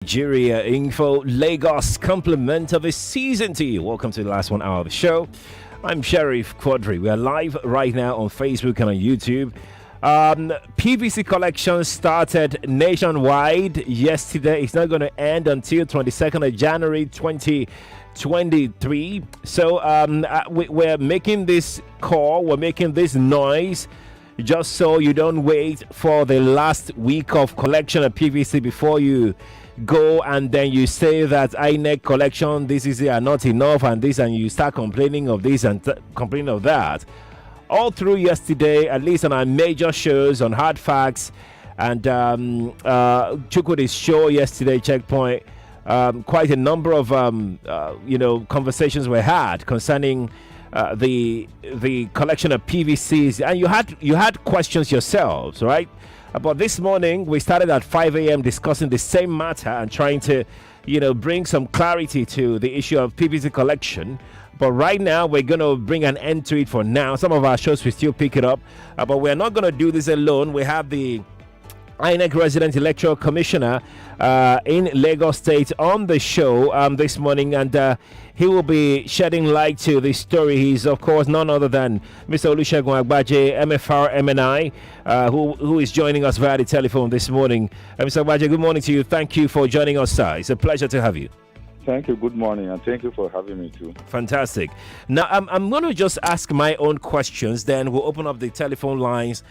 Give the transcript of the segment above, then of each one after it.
Nigeria Info Lagos compliment of a season to you. Welcome to the last 1 hour of the show. I'm Sheriff Quadry. We are live right now on Facebook and on YouTube. PVC collection started nationwide yesterday. It's not going to end until 22nd of January 2023. So we're making this call, we're making this noise just so you don't wait for the last week of collection of PVC before you go and then you say that INEC collection, this is not enough and this, and you start complaining of this and complaining of that. All through yesterday, at least on our major shows on Hard Facts and Chukwudi's show yesterday, Checkpoint, quite a number of conversations were had concerning the collection of PVCs, and you had questions yourselves, right? But this morning we started at 5 a.m. discussing the same matter and trying to, bring some clarity to the issue of PVC collection. But right now we're going to bring an end to it for now. Some of our shows we still pick it up, but we're not going to do this alone. We have the INEC resident Electoral Commissioner in Lagos State on the show this morning, and he will be shedding light to this story. He's, of course, none other than Mr. Olusegun Agbaje, MFR MNI, who is joining us via the telephone this morning. Mr. Agbaje, good morning to you. Thank you for joining us, sir. It's a pleasure to have you. Thank you. Good morning, and thank you for having me too. Fantastic. Now, I'm going to just ask my own questions, then we'll open up the telephone lines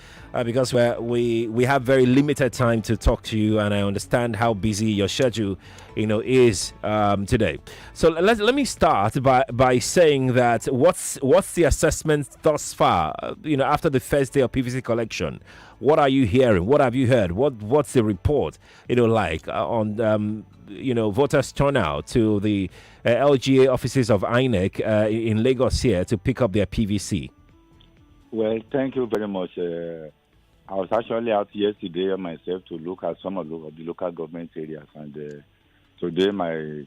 because we have very limited time to talk to you, and I understand how busy your schedule, is today. So let me start by saying that what's the assessment thus far? After the first day of PVC collection, what are you hearing? What have you heard? What's the report? Like on voters turnout to the LGA offices of INEC in Lagos here to pick up their PVC? Well, thank you very much. I was actually out yesterday myself to look at some of the local government areas, and today my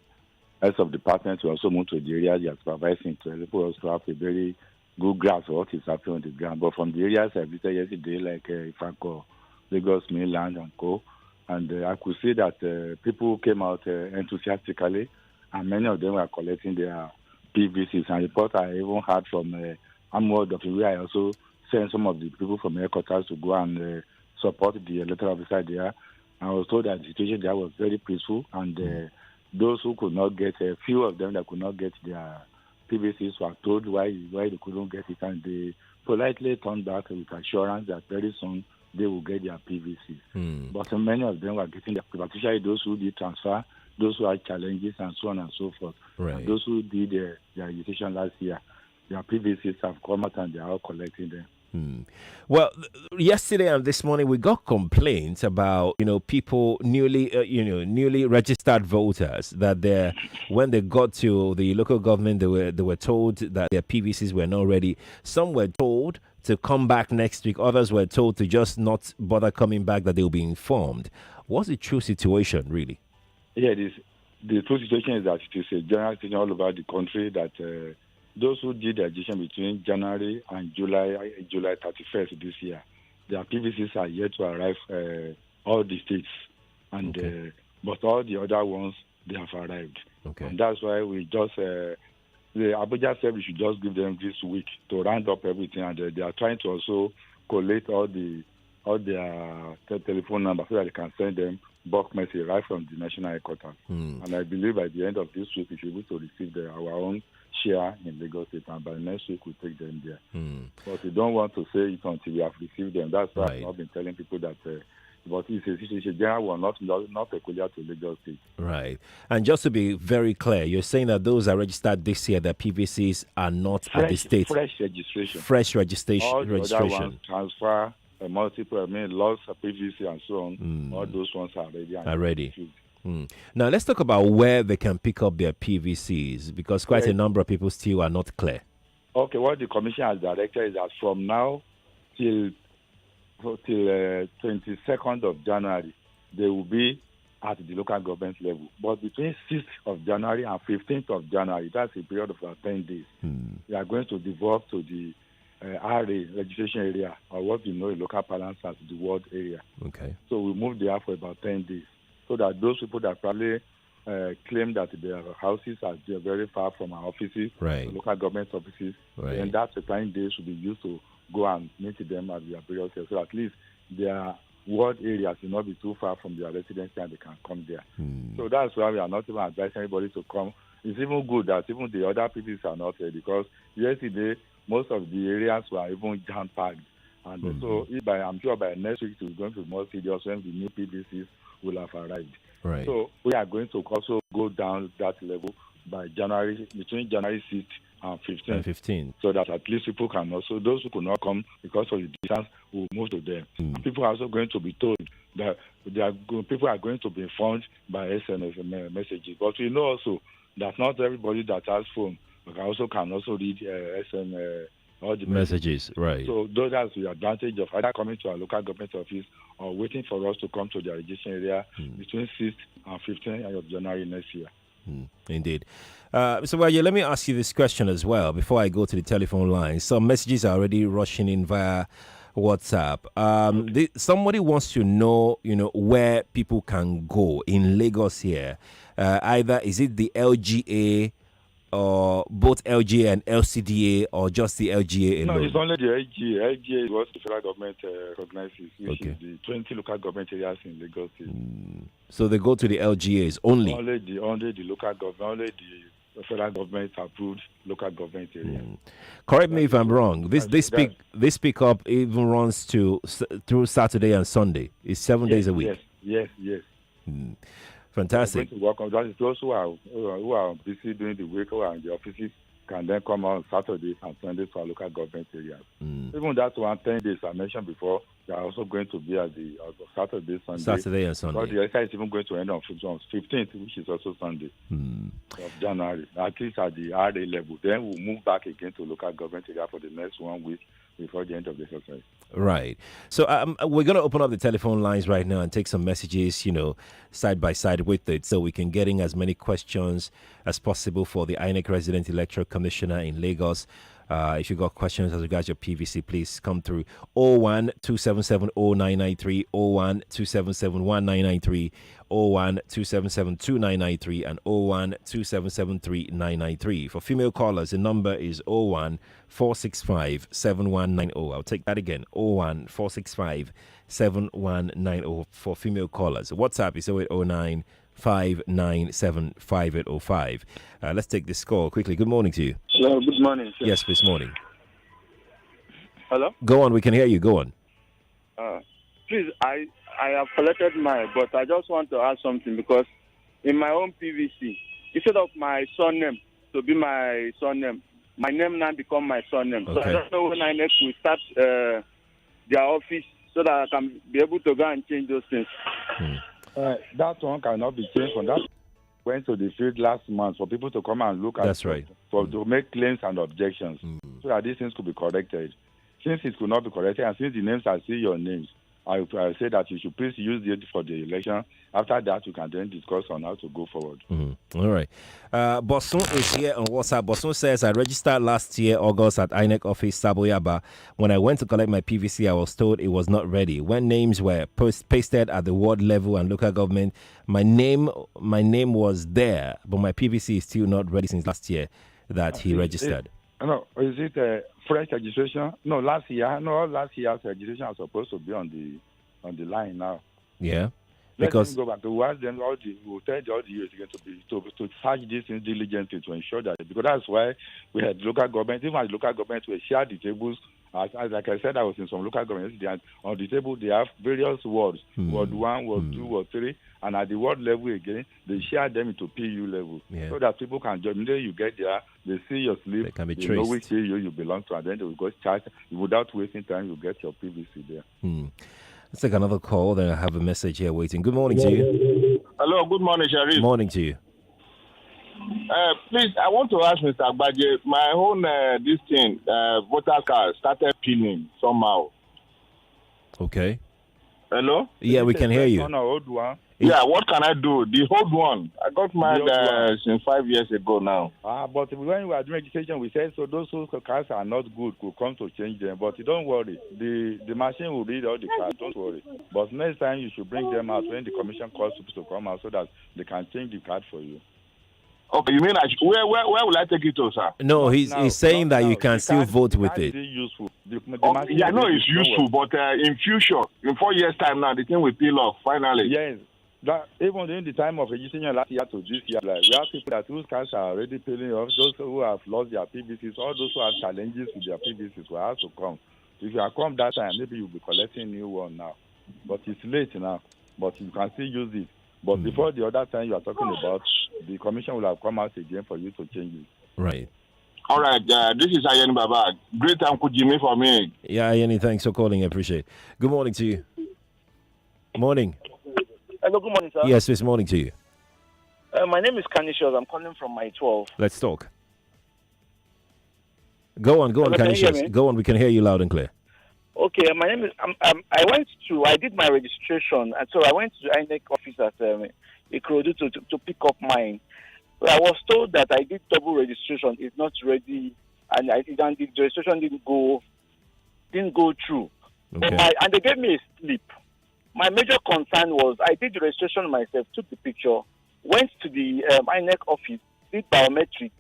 heads of department will also move to the areas they are supervising to help us to have a very good grasp of what is happening on the ground. But from the areas I visited yesterday, like Ifako, Lagos Mainland, and Co., and I could see that people came out enthusiastically, and many of them were collecting their PVCs. And reports I even heard from Amward of where I also sent some of the people from headquarters to go and support the electoral officer there. I was told that the situation there was very peaceful, and those who could not get, a few of them that could not get their PVCs were told why they couldn't get it, and they politely turned back with assurance that very soon they will get their PVCs. But many of them were getting their, particularly those who did transfer, those who had challenges, and so on and so forth. Right. And those who did their registration last year, their PVCs have come out and they are all collecting them. Well, yesterday and this morning we got complaints about people newly registered voters that when they got to the local government they were told that their PVCs were not ready. Some were told to come back next week. Others were told to just not bother coming back, that they will be informed. What's the true situation, really? Yeah, the true situation is that it is a general thing all over the country that those who did the registration between January and July 31st this year, their PVCs are yet to arrive all the states, and okay. But all the other ones, they have arrived. Okay. And that's why we just the Abuja said we should just give them this week to round up everything, and they are trying to also collate all their telephone numbers so that they can send them bulk message right from the national headquarters. And I believe by the end of this week we should be able to receive our own share in Lagos State, and by next week we'll take them there. But we don't want to say it until we have received them. That's why I've been telling people that but it's a general one, not peculiar to Lagos State. Right. And just to be very clear, you're saying that those are registered this year, the PVCs are not at the state. Fresh registration. Fresh registration. All the other ones, transfer, multiple, lots of PVC and so on. All those ones are ready. Are ready. Now, let's talk about where they can pick up their PVCs, because quite a number of people still are not clear. Okay, what the Commission has directed is that from now till 22nd of January, they will be at the local government level. But between 6th of January and 15th of January, that's a period of about 10 days, they are going to devolve to the RA registration area, or what we know in local parlance as the ward area. Okay. So we move there for about 10 days. so that those people that probably claim that their houses are very far from our offices, right, local government offices, right, and that supplying day should be used to go and meet them at their various areas. So at least their ward areas will not be too far from their residency and they can come there. So that's why we are not even advising anybody to come. It's even good that even the other people are not here, because yesterday most of the areas were even jam-packed. And so I'm sure by next week it's going to be more serious when the new PVCs will have arrived. right. So we are going to also go down that level by between January 6th and 15th. So that at least people can also, those who could not come because of the distance, will move to them. People are also going to be told that people are going to be informed by SMS messages. But we know also that not everybody that has phone can also read SMS. All the messages, right. So that's the advantage of either coming to our local government office or waiting for us to come to the registration area between 6th and 15th of January next year. Indeed. So, let me ask you this question as well before I go to the telephone line. Some messages are already rushing in via WhatsApp. Somebody wants to know, where people can go in Lagos here. Either is it the LGA, or both LGA and LCDA, or just the LGA alone? No, it's only the LGA. LGA is what the federal government recognizes, which is the 20 local government areas in Lagos State. So they go to the LGAs only? Only the local government, only the federal government approved local government area. Correct me if I'm wrong. This pickup even runs through Saturday and Sunday. It's 7 days a week. Yes. Fantastic. Going to work on that. Those who are busy during the week or in the offices can then come on Saturday and Sunday to our local government areas. Even that 10 days I mentioned before, they are also going to be at the Saturday and Sunday. But the exercise is even going to end on 15th, which is also Sunday of January, at least at the RA level. Then we'll move back again to local government area for the next 1 week before the end of the exercise. Right. So we're going to open up the telephone lines right now and take some messages, side by side with it, so we can get in as many questions as possible for the INEC Resident Electoral Commissioner in Lagos. If you got questions as regards your PVC, please come through 012770993, 012771993, 012772993, and 012773993. For female callers, the number is 014657190. I'll take that again, 014657190 for female callers. WhatsApp is 0809 5975805. Let's take this call quickly. Good morning to you. Hello, good morning, sir. Yes, please, morning. Hello? Go on, we can hear you. Go on. Please, I have collected mine, but I just want to ask something, because in my own PVC, instead of my surname to be my surname, my name now become my surname. Okay. So I don't know when INEC will start their office so that I can be able to go and change those things. That one cannot be changed from that. Went to the field last month for people to come and look at. That's right. To make claims and objections, so that these things could be corrected. Since it could not be corrected, and since the names are still your names, I say that you should please use it for the election. After that, you can then discuss on how to go forward. All right. Bosun is here on WhatsApp. Bosun says, I registered last year, August, at INEC office, Saboyaba. When I went to collect my PVC, I was told it was not ready. When names were pasted at the ward level and local government, my name was there, but my PVC is still not ready since last year that he registered. Is it fresh registration? No, last year's registration are supposed to be on the line now. Yeah. Because go back to ask them we'll tell all the years again to search this thing diligently to ensure that, because that's why we had local government, even as local government, we share the tables. As like I said, I was in some local governments, on the table they have various wards, ward 1, ward 2, ward 3, and at the ward level again, they share them into PU level, so that people can join. Immediately you get there, they see your slip, they can be they traced. know which PU you belong to, and then they will go charge. Without wasting time, you get your PVC there. Let's take another call, then I have a message here waiting. Good morning to you. Hello, good morning, Sharif. Morning to you. Please, I want to ask Mr. Agbaje, my own voter card started peeling somehow. Okay. Hello? Yeah, we can hear you. Old one. Yeah, what can I do? The old one. I got mine since 5 years ago now. But when we were doing registration, we said so those whose cars are not good could come to change them. But don't worry, the machine will read all the cards. Don't worry. But next time you should bring them out when the commission calls people to come out so that they can change the card for you. Okay, you mean where will I take it to, sir? No, he's saying that you can still vote with it. Useful. Yeah, I know it's useful, but in future, in 4 years' time now, the thing will peel off finally. Yes. That even during the time of registration last year to this year, like, we have people that whose cars are already peeling off, those who have lost their PVCs, all those who have challenges with their PVCs will have to come. If you have come that time, maybe you'll be collecting new one now. But it's late now. But you can still use it. But before the other time you are talking about, the commission will have come out again for you to change it. Right. All right. This is Ayeni Baba. Great Uncle Jimmy for me. Yeah, Ayeni, thanks for calling. I appreciate it. Good morning to you. Morning. Hello, good morning, sir. Yes, this morning to you. My name is Canisius. I'm calling from my 12. Let's talk. Go on, Canisius. Go on, we can hear you loud and clear. Okay, my name is. I did my registration, and so I went to the INEC office at Electoral to pick up mine. But I was told that I did double registration. It's not ready, and the registration didn't go through. Okay. And they gave me a slip. My major concern was I did the registration myself, took the picture, went to the INEC office, did biometric,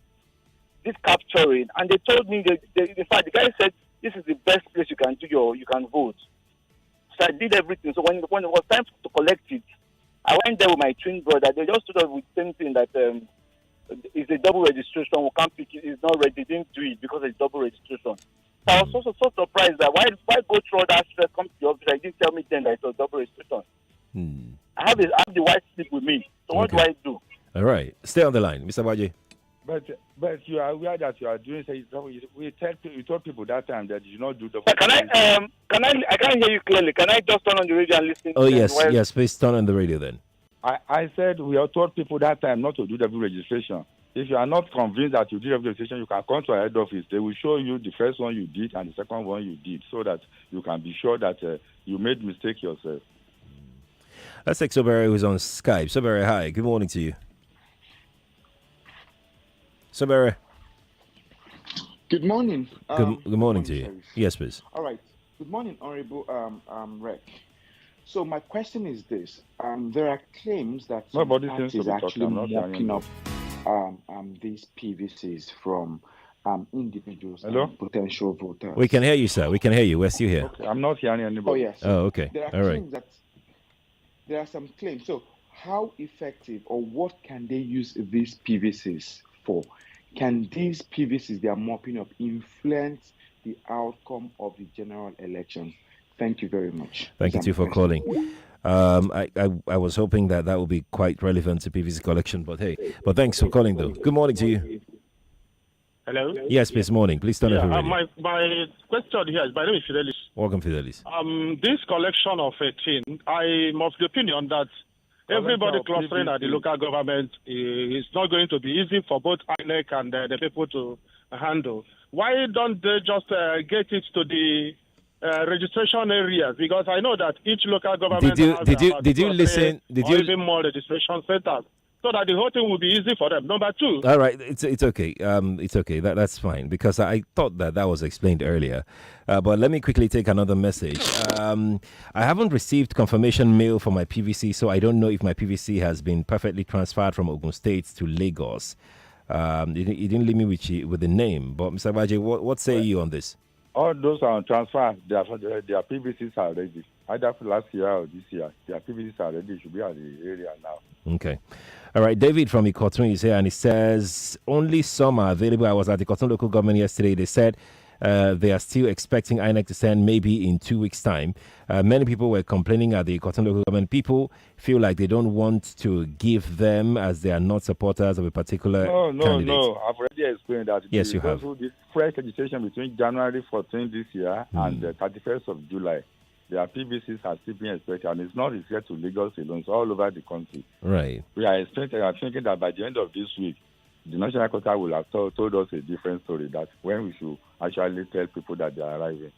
did capturing, and they told me in fact the guy said this is the best place you can vote. So I did everything. So when it was time to collect it, I went there with my twin brother. They just told us with the same thing that it's a double registration. We can't pick it. It's not ready. They didn't do it because it's double registration. So I was so surprised that why go through all that stress, come to the office, I didn't tell me then that it was double registration. I have the white slip with me. So what do I do? All right. Stay on the line, Mr. Agbaje. But you are aware that you are doing so. We told people that time that you not do the. I can't hear you clearly. Can I just turn on the radio and listen? Oh yes, please turn on the radio then. I said we have told people that time not to do double registration. If you are not convinced that you did double registration, you can come to our head office. They will show you the first one you did and the second one you did, so that you can be sure that you made mistake yourself. Let's take Sobere, who's on Skype. Sobere, hi. Good morning to you. Sobere. Good morning. Good morning to you. Sheriff. Yes, please. All right. Good morning, Honorable Rec. So my question is this: there are claims that some parties is actually mopping up these PVCs from individuals and potential voters. We can hear you, sir. We can hear you. We're still here. Okay. I'm not hearing anybody. Oh yes. Oh, okay. There are some claims. So how effective or what can they use these PVCs for? Can these PVCs they are mopping up influence the outcome of the general election? Thank you very much. Thank you too for calling. I was hoping that would be quite relevant to PVC collection, but thanks for calling though. Good morning to you. Hello. Yes, please. Morning. Please turn off your radio. My question here is, my name is Fidelis. Welcome, Fidelis. This collection of 18, I'm of the opinion that everybody clustering at the local government is not going to be easy for both INEC and the people to handle. Why don't they just get it to the registration areas? Because I know that each local government did you listen? Did you even more registration centers, so that the whole thing will be easy for them. Number two. All right, it's okay. It's okay. That's fine because I thought that was explained earlier. But let me quickly take another message. I haven't received confirmation mail for my PVC, so I don't know if my PVC has been perfectly transferred from Ogun State to Lagos. He didn't leave me with the name. But Mr. Agbaje, what say you on this? All those are on transfer. Their PVCs are ready. Either for last year or this year, their PVCs are ready. Should be at the area now. Okay. All right. David from Ikotun is here, and he says only some are available. I was at the Ikotun local government yesterday. They said they are still expecting INEC to send maybe in 2 weeks' time. Many people were complaining at the Ikotun local government. People feel like they don't want to give them as they are not supporters of a particular candidate. No. I've already explained that. Yes, you have. This fresh registration between January 14 this year and the 31st of July. Their PVCs are still being expected, and it's not restricted to Lagos alone. It's all over the country. Right. We are thinking that by the end of this week, the National Quota will have told us a different story, that when we should actually tell people that they are arriving.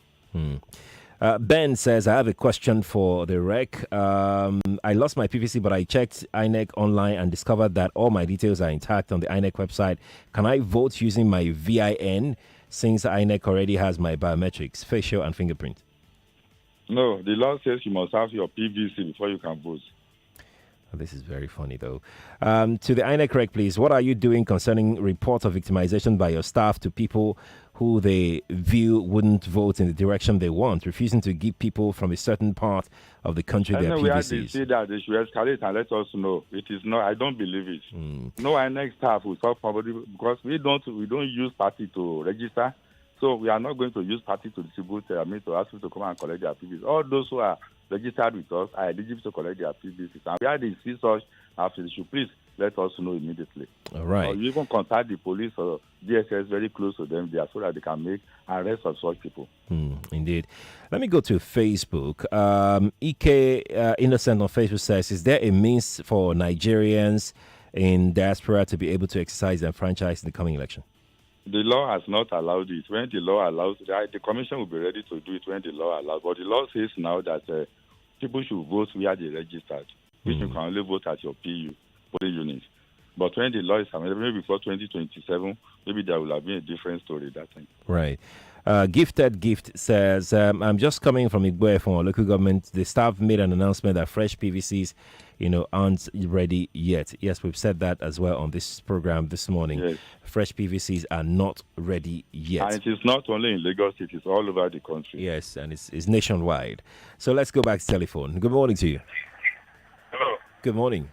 Ben says, I have a question for the rec. I lost my PVC, but I checked INEC online and discovered that all my details are intact on the INEC website. Can I vote using my VIN since INEC already has my biometrics, facial and fingerprint? No, the law says you must have your PVC before you can vote. This is very funny, though. To the INEC rec, please, what are you doing concerning reports of victimization by your staff to people who they view wouldn't vote in the direction they want, refusing to give people from a certain part of the country their Anyway, they PVCs? say that they should escalate and let us know. It is not. I don't believe it. No INEC staff will stop somebody because we don't use party to register. So we are not going to use party to distribute, to ask people to come and collect their PVCs. All those who are registered with us are eligible to collect their PVCs. And where they see such after, they should please let us know immediately. All right. Or you even contact the police or DSS very close to them there so that they can make arrest of such people. Indeed. Let me go to Facebook. Ike Innocent on Facebook says, is there a means for Nigerians in diaspora to be able to exercise their franchise in the coming election? The law has not allowed it. When the law allows it, the commission will be ready to do it when the law allows. But the law says now that people should vote where they registered, which you can only vote at your PU, polling unit. But when the law is amended, maybe before 2027, maybe there will have been a different story that time. Right. Gifted Gift says, I'm just coming from Agbaje from our local government. The staff made an announcement that fresh PVCs, aren't ready yet. Yes, we've said that as well on this program this morning. Yes. Fresh PVCs are not ready yet. And it is not only in Lagos, it is all over the country. Yes, and it's nationwide. So let's go back to telephone. Good morning to you. Hello. Good morning.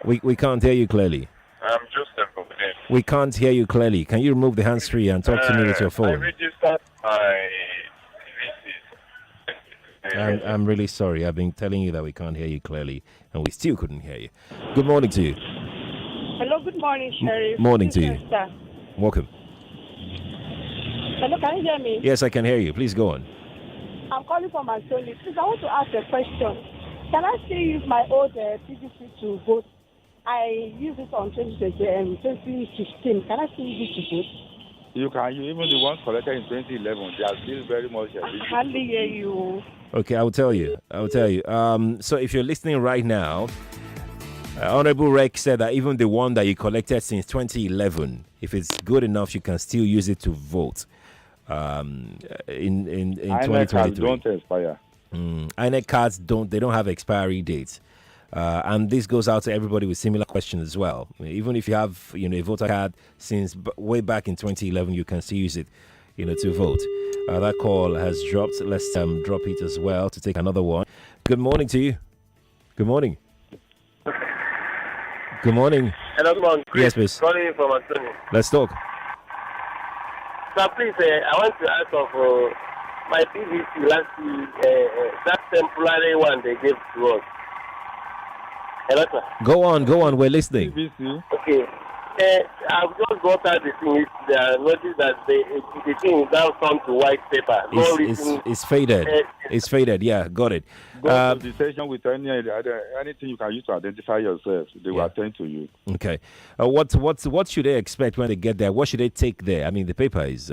We can't hear you clearly. I'm Joseph over there. We can't hear you clearly. Can you remove the hands-free and talk to me with your I phone? registered my PVCs. I'm really sorry. I've been telling you that we can't hear you clearly, and we still couldn't hear you. Good morning to you. Hello, good morning, Sheriff. Morning to you. Sir. Welcome. Hello, can you hear me? Yes, I can hear you. Please go on. I'm calling from Anthony. Please, I want to ask a question. Can I still use my old PVC to vote? I used it on 2015. Can I still use it to vote? You can. Even the ones collected in 2011, they are still very much. I hardly hear you. Okay, I'll tell you. So if you're listening right now, Honorable Rec said that even the one that you collected since 2011, if it's good enough, you can still use it to vote in 2023. Don't expire. INEC cards don't have expiry dates. And this goes out to everybody with similar questions as well. Even if you have, a voter card since way back in 2011, you can still use it, to vote. That call has dropped. Let's drop it as well to take another one. Good morning to you. Good morning. Good morning. Hello, good morning. Chris, Yes, please. calling you from Anthony. Let's talk. So please, I want to ask of my PVC last week, that temporary one they gave to us. Hello, sir. Go on. We're listening. PVC. Okay. I've just got out the thing. I noticed that the thing is now turned to white paper. It's faded. It's faded. Yeah, got it. Go to the station with anything you can use to identify yourself. They will attend to you. Okay. What should they expect when they get there? What should they take there? I mean, the paper is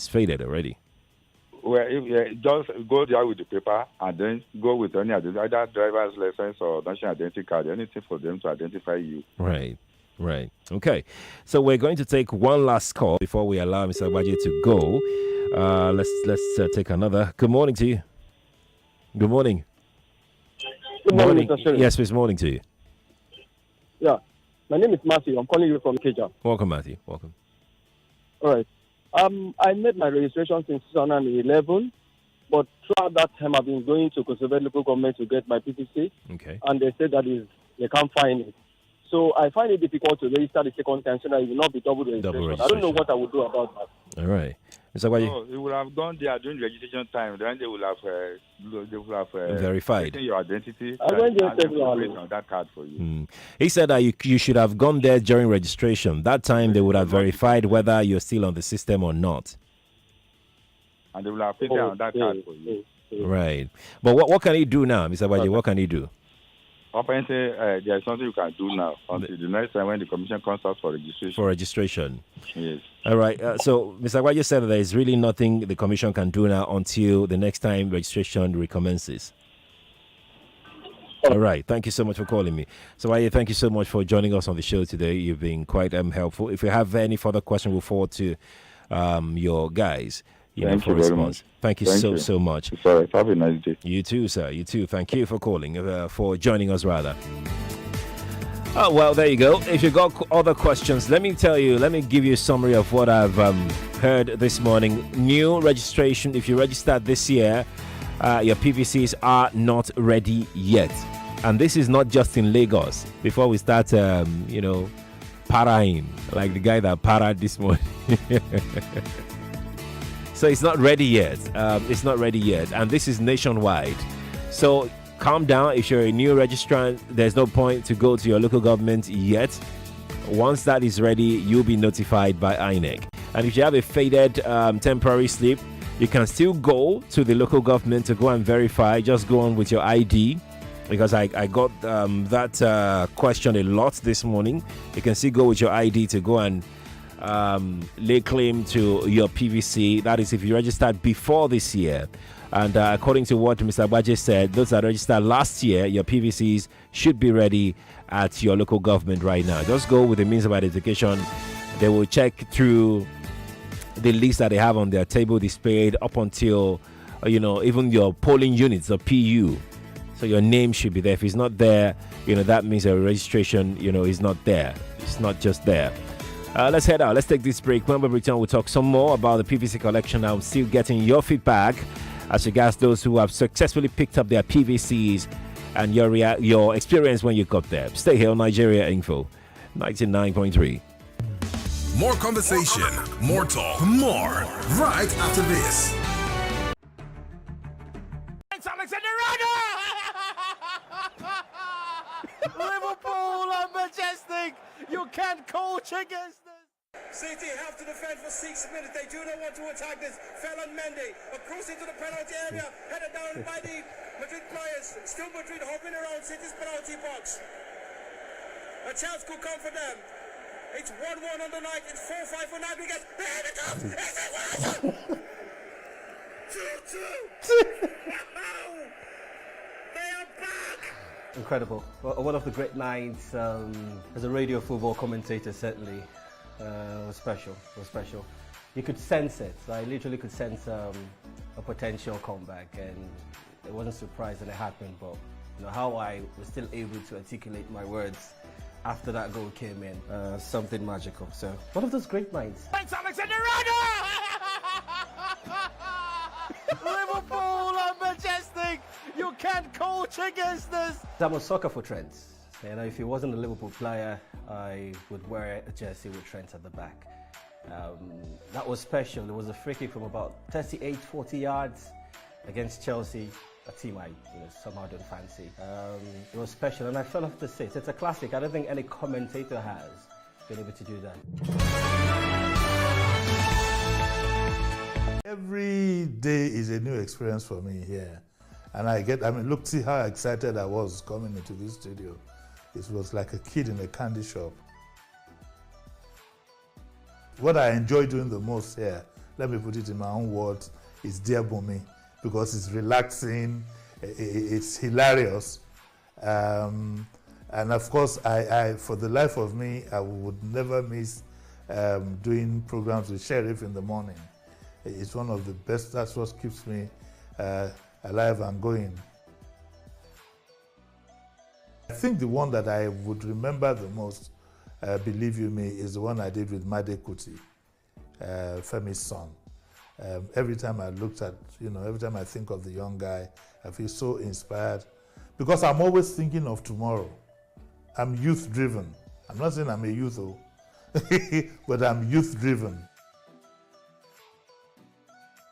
faded already. Well, just go there with the paper and then go with any either driver's license or national identity card, anything for them to identify you. Right. Okay. So we're going to take one last call before we allow Mr. Agbaje to go. Let's take another. Good morning to you. Good morning. Good morning, Mr. Sheriff. Yes, it's morning to you. Yeah. My name is Matthew. I'm calling you from Keja. Welcome, Matthew. Welcome. All right. I made my registration since 2011, but throughout that time I've been going to Kosovo local government to get my PVC. Okay. And they said they can't find it. So I find it difficult to register the second time so that it will not be double registration. I don't know what I would do about that. All right. Mr. Agbaje. Oh, you would have gone there during registration time. Then they will have verified your identity. I went there on that card for you. He said that you should have gone there during registration. That time they would have verified whether you're still on the system or not. And they will have printed on that card for you. Right. But what can he do now, Mr. Agbaje? What can he do? Apparently, there's something you can do now until the next time when the commission comes out for registration. For registration. Yes. All right. So, Mr. Agbaje said that there is really nothing the commission can do now until the next time registration recommences. All right. Thank you so much for calling me. So, thank you so much for joining us on the show today. You've been quite helpful. If you have any further questions, we'll forward to your guys. Thank you very much. Thank you so much. Sorry, have a nice day. You too, sir. You too. Thank you for calling, for joining us, rather. Oh, well, there you go. If you got other questions, let me give you a summary of what I've heard this morning. New registration, if you registered this year, your PVCs are not ready yet. And this is not just in Lagos. Before we start, paraing, like the guy that parad this morning. So it's not ready yet. And this is nationwide. So calm down. If you're a new registrant, there's no point to go to your local government yet. Once that is ready, you'll be notified by INEC. And if you have a faded temporary slip, you can still go to the local government to go and verify. Just go on with your ID. Because I got that question a lot this morning. You can still go with your ID to go and lay claim to your PVC. That is if you registered before this year. And according to what Mr. Agbaje said, those that registered last year, your PVCs should be ready at your local government right now. Just go with the means of identification. They will check through the list that they have on their table displayed up until, even your polling units, the PU. So your name should be there. If it's not there, that means your registration, is not there. It's not just there. Let's head out. Let's take this break. When we return, we'll talk some more about the PVC collection. I'm still getting your feedback as regards those who have successfully picked up their PVCs and your experience when you got there. Stay here on Nigeria Info 99.3. More conversation, more talk, more right after this. Liverpool are majestic. You can't coach against this. City have to defend for 6 minutes. They do not want to attack this. Felon Mendy across into the penalty area, headed down by the Madrid players. Still Madrid hovering around City's penalty box. A chance could come for them. It's 1-1 on the night. It's 4-5 for Nabigaz. Here it comes. It's 2-2. They are back. Incredible. One of the great nights as a radio football commentator, certainly. Was special. It was special. You could sense it. I literally could sense a potential comeback, and I wasn't surprised when it happened. But how I was still able to articulate my words after that goal came in, something magical. So one of those great nights. Liverpool are majestic. You can't coach against this. I'm a sucker for Trent. If he wasn't a Liverpool player, I would wear a jersey with Trent at the back. That was special. There was a free kick from about 38, 40 yards against Chelsea, a team I somehow don't fancy. It was special, and I fell off the seat. It's a classic. I don't think any commentator has been able to do that. Every day is a new experience for me here. And look, see how excited I was coming into this studio. It was like a kid in a candy shop. What I enjoy doing the most here, let me put it in my own words, is Dear Bumi, because it's relaxing, it's hilarious. And of course, I for the life of me, I would never miss doing programs with Sheriff in the morning. It's one of the best. That's what keeps me alive and going. I think the one that I would remember the most, believe you me, is the one I did with Made Kuti, Femi's son. Every time I looked at, every time I think of the young guy, I feel so inspired because I'm always thinking of tomorrow. I'm youth driven. I'm not saying I'm a youth, but I'm youth driven.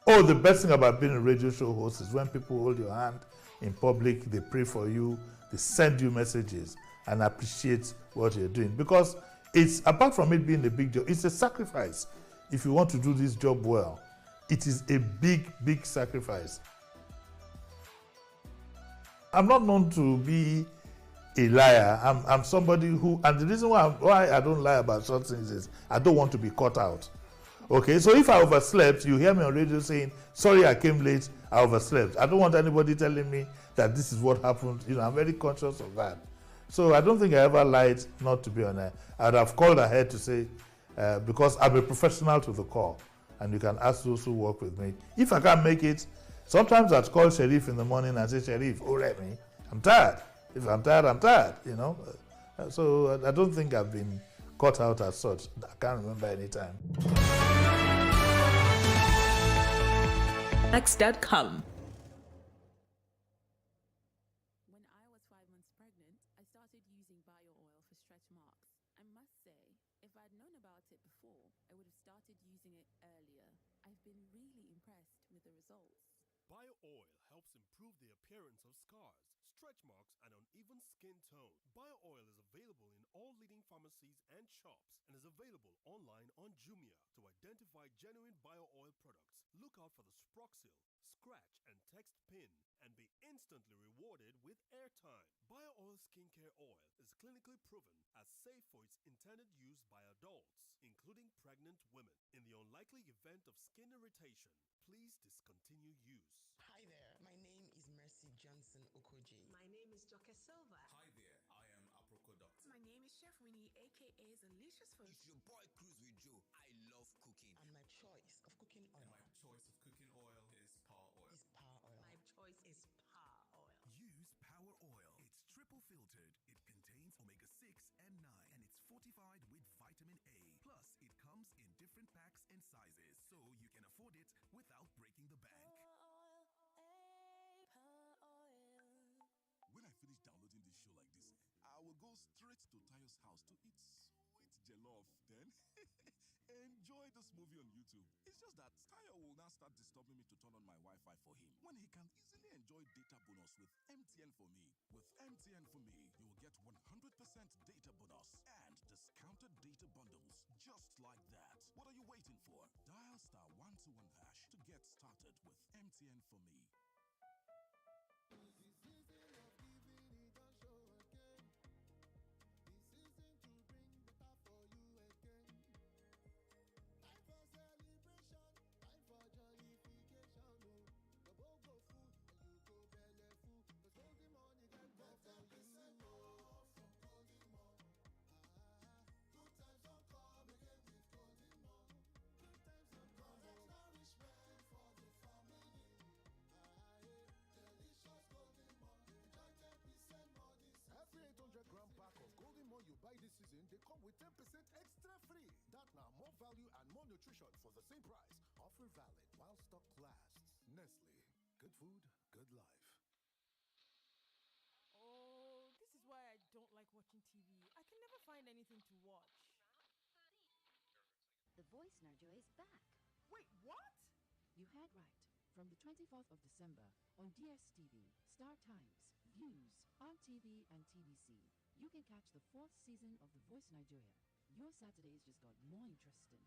Oh, the best thing about being a radio show host is when people hold your hand in public, they pray for you, they send you messages and appreciate what you're doing. Because it's, apart from it being a big job, it's a sacrifice. If you want to do this job well, it is a big, big sacrifice. I'm not known to be a liar. I'm somebody who, and the reason why I don't lie about certain things is I don't want to be caught out. Okay, so if I overslept, you hear me on radio saying, sorry I came late, I overslept. I don't want anybody telling me that this is what happened. I'm very conscious of that. So I don't think I ever lied not to be on air. I'd have called ahead to say, because I'm a professional to the call, and you can ask those who work with me. If I can't make it, sometimes I'd call Sheriff in the morning and say, Sheriff, let me. I'm tired. If I'm tired, I'm tired, So I don't think I've been caught out as such. I can't remember any time. X.com. When I was 5 months pregnant, I started using bio oil for stretch marks. I must say, if I'd known about it before, I would have started using it earlier. I've been really impressed with the results. Bio oil helps improve the appearance of scars, stretch marks, and uneven skin tone. Bio oil is available in all leading pharmacies and shops and is available online on Jumia. To identify genuine bio oil products, look out for the Sproxil, scratch, and text PIN and be instantly rewarded with airtime. Bio oil skincare oil is clinically proven as safe for its intended use by adults, including pregnant women. In the unlikely event of skin irritation, please discontinue use. Hi there, my name is Mercy Johnson Okoji. My name is Joke Silva. Hi there, I am Aproko Doctor. My name is Chef Winnie, aka Delicious Food. It's your boy Cruz with Joe. I love cooking. And my choice of cooking oil. And my choice of cooking oil is Power Oil. My choice is Power Oil. Use Power Oil. It's triple filtered. It contains omega-6 and 9, and it's fortified with vitamin A. Plus, it comes in different packs and sizes, so you can afford it without breaking the bank. When I finish downloading this show like this, I will go straight to Tayo's house to eat sweet jollof. Then enjoy this movie on YouTube. It's just that Tayo will now start disturbing me to turn on my Wi-Fi for him when he can easily enjoy data bonus with MTN for me. With MTN for me, you will get 100% data bonus and discounted data bundles just like that. What are you waiting for? Dial *121# to get started with MTN for me. You buy this season, they come with 10% extra free. That now more value and more nutrition for the same price. Offer valid while stock lasts. Nestle, good food, good life. Oh, this is why I don't like watching TV. I can never find anything to watch. The Voice Nigeria is back. Wait, what? You heard right. From the 24th of December on DSTV, Star Times, Views, RTV, and TVC. You can catch the 4th season of The Voice Nigeria. Your Saturdays just got more interesting.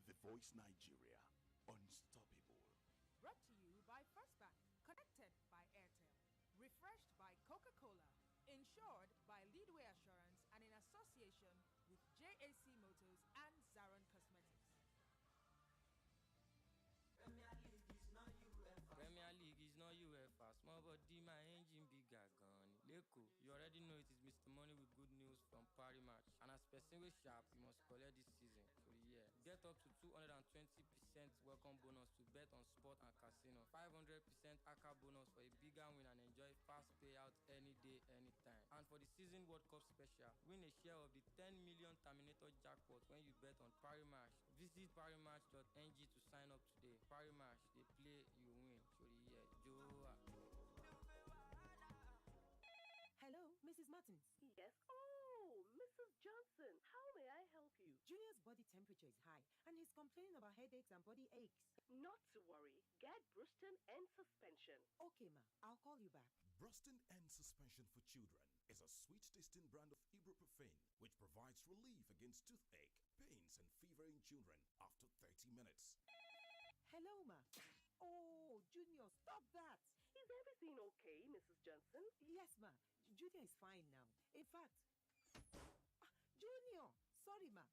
The Voice Nigeria, unstoppable. Brought to you by First Bank, connected by Airtel, refreshed by Coca-Cola, insured by Leadway Assurance, and in association with JAC Motors and Zaron Cosmetics. Premier League is not UEFA. Small body, my engine bigger gun. Leko, you already know it is Mr. Money with good news from Paris Match. And as person with sharp, you must collect this season. So yeah, get up to 220% welcome bonus to bet on sport and casino. 500% ACA bonus for a bigger win and enjoy fast payout any day, anytime. And for the season World Cup special, win a share of the 10 million Terminator jackpot when you bet on Paris Match. Visit parismatch.ng to sign up today. Paris Match, they play, you win. So yeah, Joa. Hello, Mrs. Martins. Yes. Oh, Mrs. Johnson, how may I help you? Junior's body temperature is high, and he's complaining about headaches and body aches. Not to worry. Get Bruston and suspension. Okay, ma. I'll call you back. Bruston and Suspension for Children is a sweet-tasting brand of ibuprofen which provides relief against toothache, pains, and fever in children after 30 minutes. Hello, ma. Oh, Junior, stop that. Is everything everything okay, Mrs. Johnson? Yes, ma. Junior is fine now. In fact, Junior, sorry, ma.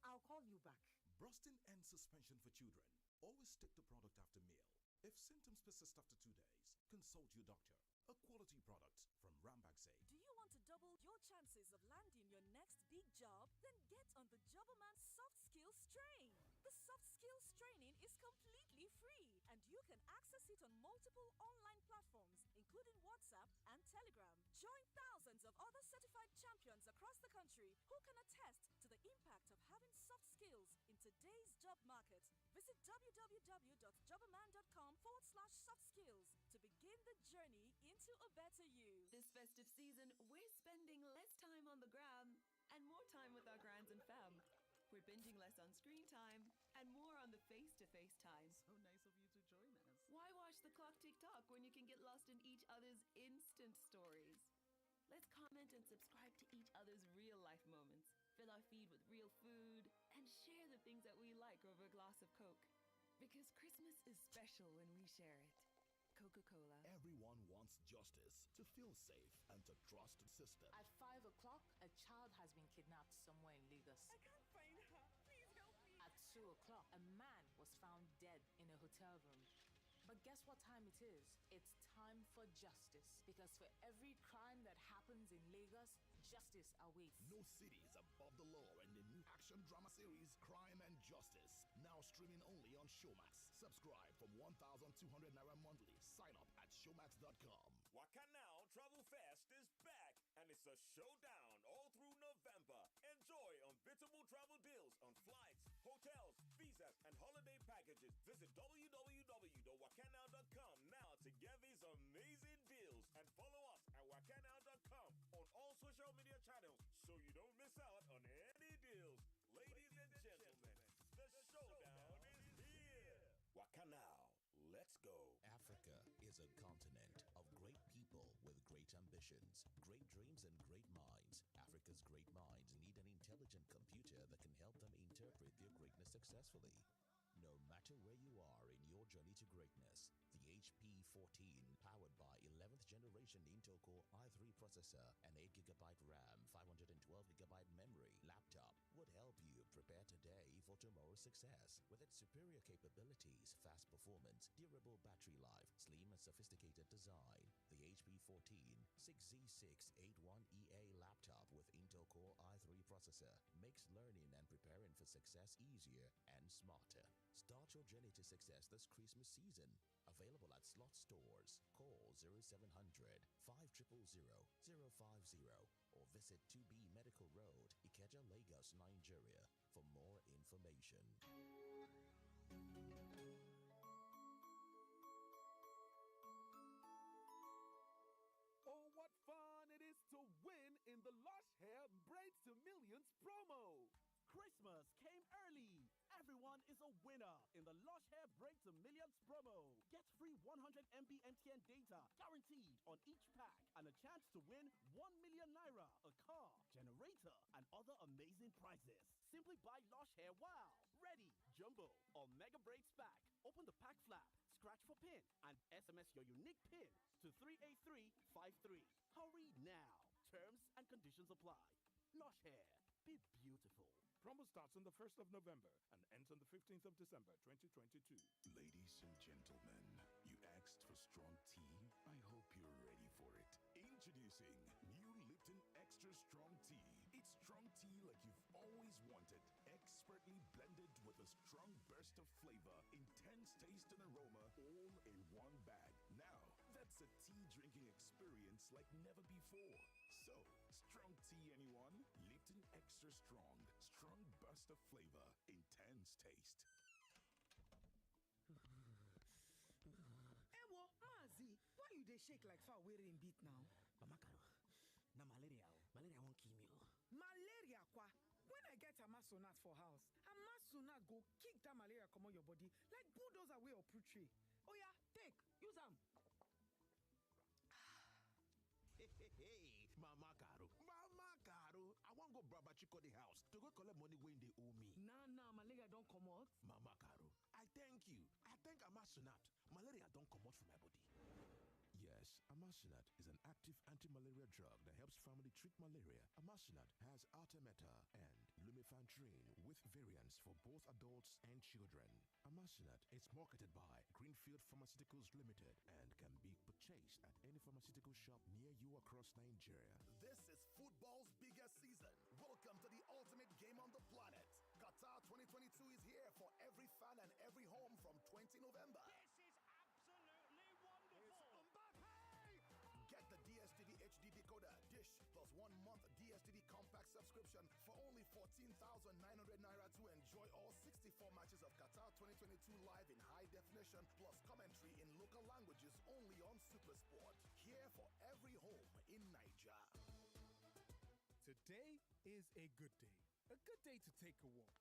I'll call you back. Brustin and suspension for children. Always take the product after meal. If symptoms persist after 2 days, consult your doctor. A quality product from Rambaxay. Do you want to double your chances of landing your next big job? Then get on the Jobberman Soft Skills Train. The Soft Skills training is completely free, and you can access it on multiple online platforms, including WhatsApp and Telegram. Join thousands of other certified champions across the country who can attest to the impact of having soft skills in today's job market. Visit www.jobberman.com/soft skills to begin the journey into a better you. This festive season, we're spending less time on the gram and more time with our grands and fam. We're binging less on screen time and more on the face-to-face time. So nice of you to join us. Why watch the clock tick-tock when you can get lost in each other's instant stories? Let's comment and subscribe to each other's real-life moments, fill our feed with real food, and share the things that we like over a glass of Coke. Because Christmas is special when we share it. Coca-Cola. Everyone wants justice, to feel safe, and to trust the system. At 5 o'clock, a child has been kidnapped somewhere in Lagos. I can't find her. Please help me. At 2 o'clock, a man was found dead in a hotel room. But guess what time it is? It's time for justice. Because for every crime that happens in Lagos, justice awaits. No city is above the law in the new action drama series, Crime and Justice. Now streaming only on Showmax. Subscribe from 1,200 Naira monthly. Sign up at showmax.com. Wakanao Travel Fest is back, and it's a showdown all through November. Enjoy unbeatable travel deals on flights, hotels, visas, and holiday packages. Visit www.wakanao.com now to get these amazing deals, and follow us at wakanao.com on all social media channels so you don't miss out on any deals. Ladies and gentlemen, the showdown is here. Wakanao, let's go. Africa is a continent of great people with great ambitions, great dreams, and great minds. Africa's great minds need an intelligent computer that can help them interpret their greatness successfully. No matter where you are in your journey to greatness, the HP 14, powered by 11th generation Intel Core i3 processor and 8GB RAM, 512GB memory laptop would help you prepare today for tomorrow's success. With its superior capabilities, fast performance, durable battery life, slim and sophisticated design, the HP 14 6Z681EA laptop with Intel Core i3 processor makes learning and preparing for success easier and smarter. Start your journey to success this Christmas season. Available at slot stores. Call 0700 500 050 or visit 2B Medical Road, Ikeja, Lagos, Nigeria for more information. Oh, what fun it is to win in the Lush Hair Braids to Millions promo! Christmas came early. Everyone is a winner in the Lush Hair Break to Millions promo. Get free 100 MB MTN data guaranteed on each pack and a chance to win 1 million naira, a car, generator, and other amazing prizes. Simply buy Lush Hair Wow, Ready, Jumbo, or Mega Braids pack. Open the pack flap, scratch for PIN, and SMS your unique PIN to 38353. Hurry now. Terms and conditions apply. Lush Hair. Be beautiful. Promo starts on the 1st of November and ends on the 15th of December 2022. Ladies and gentlemen, you asked for strong tea? I hope you're ready for it. Introducing new Lipton Extra Strong Tea. It's strong tea like you've always wanted. Expertly blended with a strong burst of flavor, intense taste and aroma, all in one bag. Now, that's a tea drinking experience like never before. So, strong tea, anyone? Lipton Extra Strong. Strong burst of flavor, intense taste. Ewo, Mazi, why you dey shake like fowl wearing beat now? Mama Karo, na malaria. Malaria won't kill me. Malaria kwa? When I get Amasonat for house, Amasonat go kick that malaria comot your body like bulldozer wey uproot tree. Oh yeah, take, use am. Hey, Mama Karo, I want go Baba Chiko the house to go collect money when they owe me. Nah, malaria don't come out. Mama Karo, I thank you. I thank Amasunat. Malaria don't come out from my body. Yes, Amasinat is an active anti-malaria drug that helps family treat malaria. Amasinat has artemether and lumefantrine with variants for both adults and children. Amasinat is marketed by Greenfield Pharmaceuticals Limited and can be purchased at any pharmaceutical shop near you across Nigeria. This is football's biggest season. Welcome to the ultimate game on the planet. Qatar 2022 is here for every fan and every home from 20 November. This is absolutely wonderful. Get the DSTV HD decoder, dish, plus 1 month DSTV compact subscription for only 14,900 naira to enjoy all 64 matches of Qatar 2022 live in high definition, plus commentary in local languages only on Supersport. Here for every home in Niger. Today is a good day. A good day to take a walk.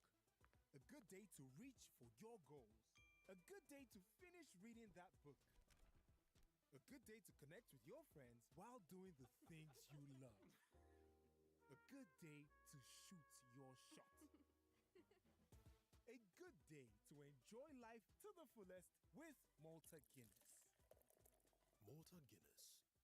A good day to reach for your goals. A good day to finish reading that book. A good day to connect with your friends while doing the things you love. A good day to shoot your shot. A good day to enjoy life to the fullest with Malta Guinness. Malta Guinness.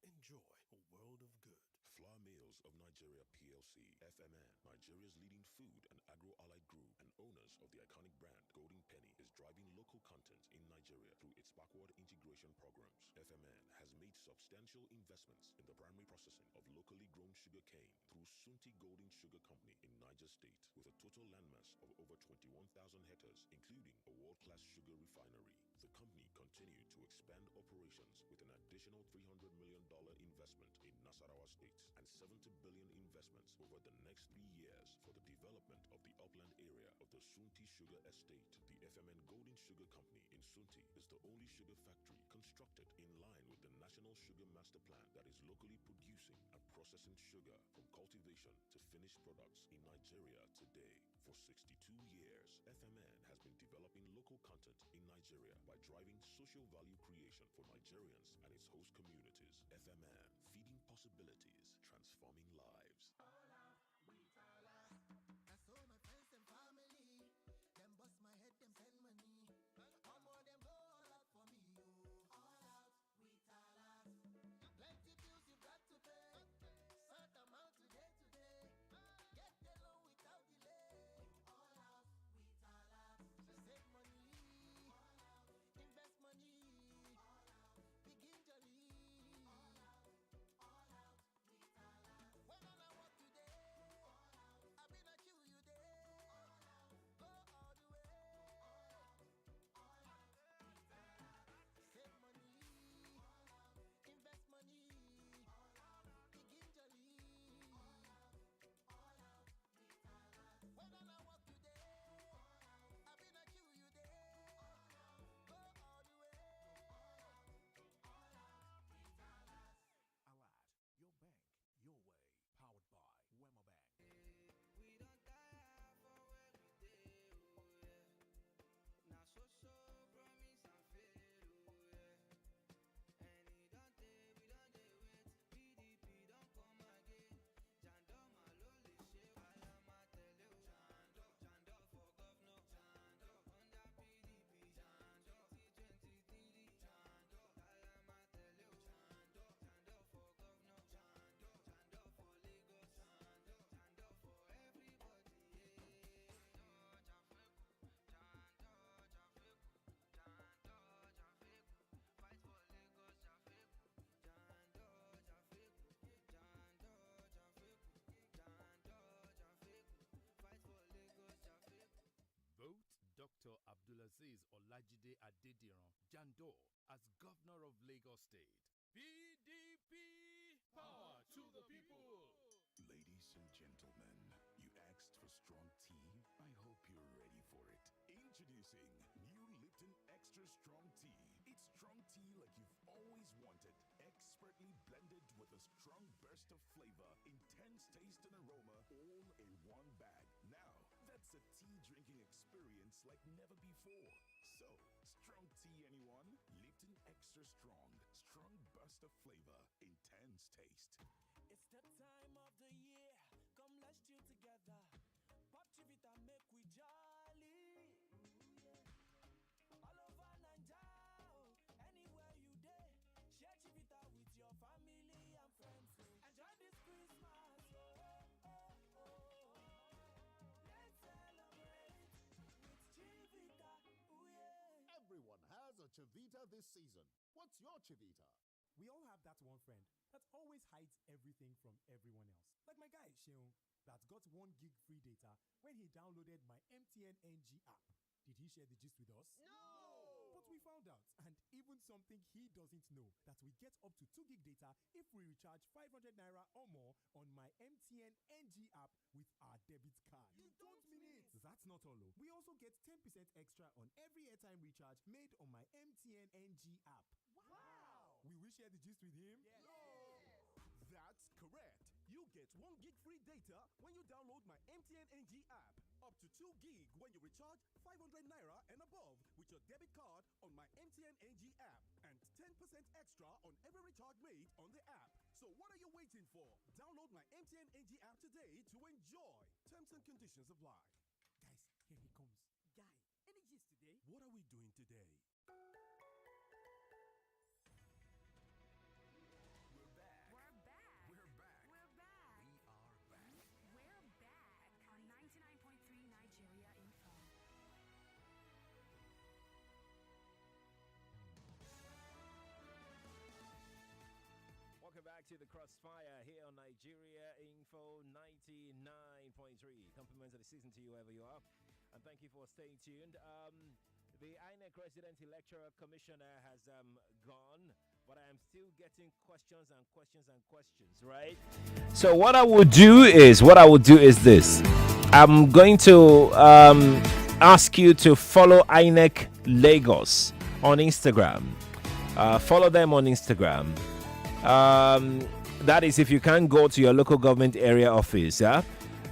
Enjoy a world of good. Flour Mills of Nigeria PLC, FMN, Nigeria's leading food and agro-allied group and owners of the iconic brand Golden Penny, is driving local content in Nigeria through its backward integration programs. FMN has made substantial investments in the primary processing of locally grown sugar cane through Sunti Golden Sugar Company in Niger State, with a total landmass of over 21,000 hectares, including a world-class sugar refinery. The company continued to expand operations with an additional $300 million investment in Nasarawa State and 70 billion investments over the next 3 years for the development of the upland area of the Sunti Sugar Estate. The FMN Golden Sugar Company in Sunti is the only sugar factory constructed in line with the National Sugar Master Plan that is locally producing and processing sugar from cultivation to finished products in Nigeria today. For 62 years, FMN has been developing local content in Nigeria by driving social value creation for Nigerians and its host communities. FMN, feeding possibilities, transforming lives. I saw my friends and family, them bust my head, them send money. All more them go all out for me, oh. All out, we all out. Plenty bills you got to pay. Sort them out today. Get the loan without delay. All out, we all out. So save money, all out. Invest money, all out. Begin journey, all out, we all out. When I walk today, all out. I been a chew you day, all out. Go all the way, all out, save money, all out. Invest money, all out. Begin journey, all out, when I walk today, all out. I been a chew you day, all out. Go all the way, all out. Alad, your bank, your way. Powered by Wema Bank. We don't tire for where we dey, oh yeah. Now so promise and fail, oh yeah. And it don't take, we don't dey wait. PDP don't come again. Jando malole she, Alama tele o. Jando for governor. Jando under PDP. Jando 2023. Jando Alama tele o. Jando for governor. Jando for Lagos. Jando for everybody. Fight for Lagos. Fight for Lagos. Vote Dr. Abdulaziz Olajide Adediran Jandor as Governor of Lagos State. PDP! Power to the people! Ladies and gentlemen, you asked for strong tea? I hope you're ready for it. Introducing new Lipton Extra Strong Tea. It's strong tea like you've always wanted. Expertly blended with a strong burst of flavor, intense taste and aroma, all in one bag. Now, that's a tea drinking experience like never before. So, strong tea, anyone? Lipton Extra Strong. Strong burst of flavor, intense taste. It's the time of the year. Come, let's chill together. Pop Chivita, make we jolly. Ooh, yeah. All over Naija, anywhere you day. Share Chivita with your Chivita this season. What's your Chivita? We all have that one friend that always hides everything from everyone else. Like my guy, Sheung, that got 1 gig free data when he downloaded my MTN NG app. Did he share the gist with us? No! But we found out, and even something he doesn't know, that we get up to 2 gig data if we recharge 500 naira or more on my MTN NG app with our debit card. You don't mean it! That's not all. We also get 10% extra on every airtime recharge made on my MTN NG app. Wow! Will we share the gist with him? Yes. That's correct. You get 1 gig free data when you download my MTN NG app. Up to 2 gig when you recharge 500 naira and above with your debit card on my MTN NG app. And 10% extra on every recharge made on the app. So what are you waiting for? Download my MTN NG app today to enjoy. Terms and conditions apply. Guys, here he comes. Guy, any gist today? What are we doing today? Welcome back to the Crossfire here on Nigeria Info 99.3. Compliments of the season to you wherever you are. And thank you for staying tuned. The INEC Resident Electoral Commissioner has gone, but I am still getting questions, right? So what I will do is this. I'm going to ask you to follow INEC Lagos on Instagram. Follow them on Instagram. That is if you can't go to your local government area office.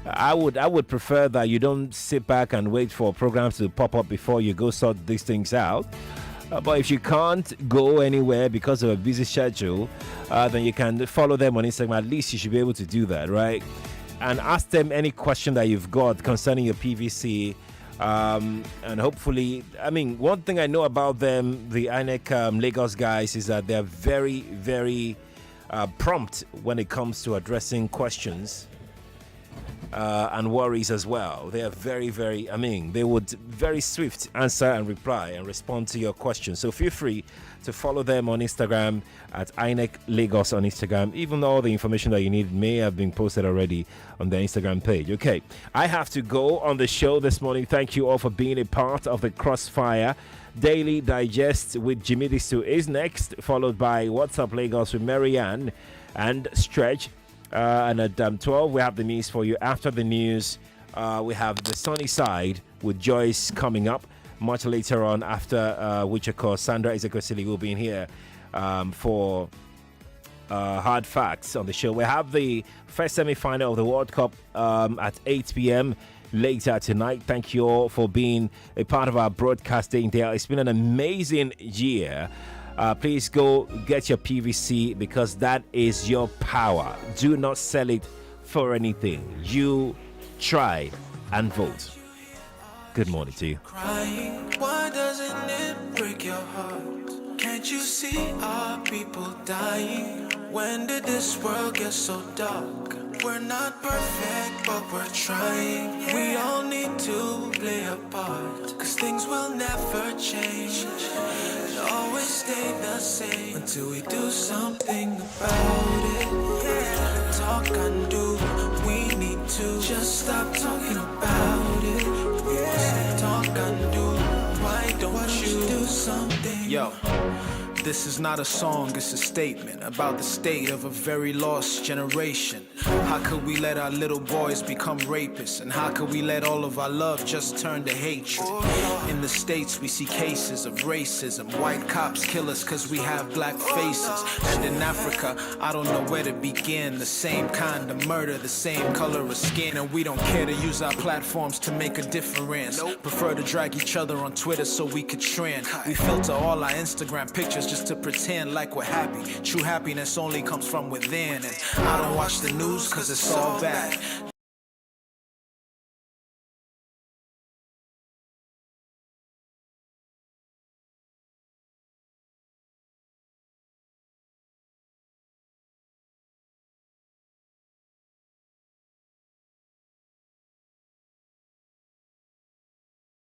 I would prefer that you don't sit back and wait for programs to pop up before you go sort these things out. But if you can't go anywhere because of a busy schedule, then you can follow them on Instagram. At least you should be able to do that, right? And ask them any question that you've got concerning your PVC. And hopefully, one thing I know about them, the INEC Lagos guys, is that they're very, very prompt when it comes to addressing questions and worries as well. They are very, very, they would very swift answer and reply and respond to your questions. So feel free to follow them on Instagram at INEC Lagos on Instagram, even though all the information that you need may have been posted already on their Instagram page. Okay, I have to go on the show this morning. Thank you all for being a part of the Crossfire Daily Digest with Jimmy Disu is next, followed by What's Up Lagos with Marianne and Stretch. And at 12, we have the news for you. After the news, we have the sunny side with Joyce coming up much later on, after which, of course, Sandra Ezekwesili will be in here for Hard Facts on the show. We have the first semi-final of the World Cup at 8 p.m. later tonight. Thank you all for being a part of our broadcasting there. It's been an amazing year. Please go get your PVC because that is your power. Do not sell it for anything. You try and vote. Good morning to you. Crying, why doesn't it break your heart? Can't you see our people dying? When did this world get so dark? We're not perfect, but we're trying. We all need to play a part, cause things will never change. Always stay the same until we do something about it. Talk and do, we need to just stop talking about it. Talk and do, why don't you do something? Yo, this is not a song, it's a statement about the state of a very lost generation. How could we let our little boys become rapists? And how could we let all of our love just turn to hatred? In the States we see cases of racism. White cops kill us cause we have black faces. And in Africa, I don't know where to begin. The same kind of murder, the same color of skin. And we don't care to use our platforms to make a difference. Prefer to drag each other on Twitter so we could trend. We filter all our Instagram pictures just to pretend like we're happy. True happiness only comes from within. And I don't watch the news cause it's all bad.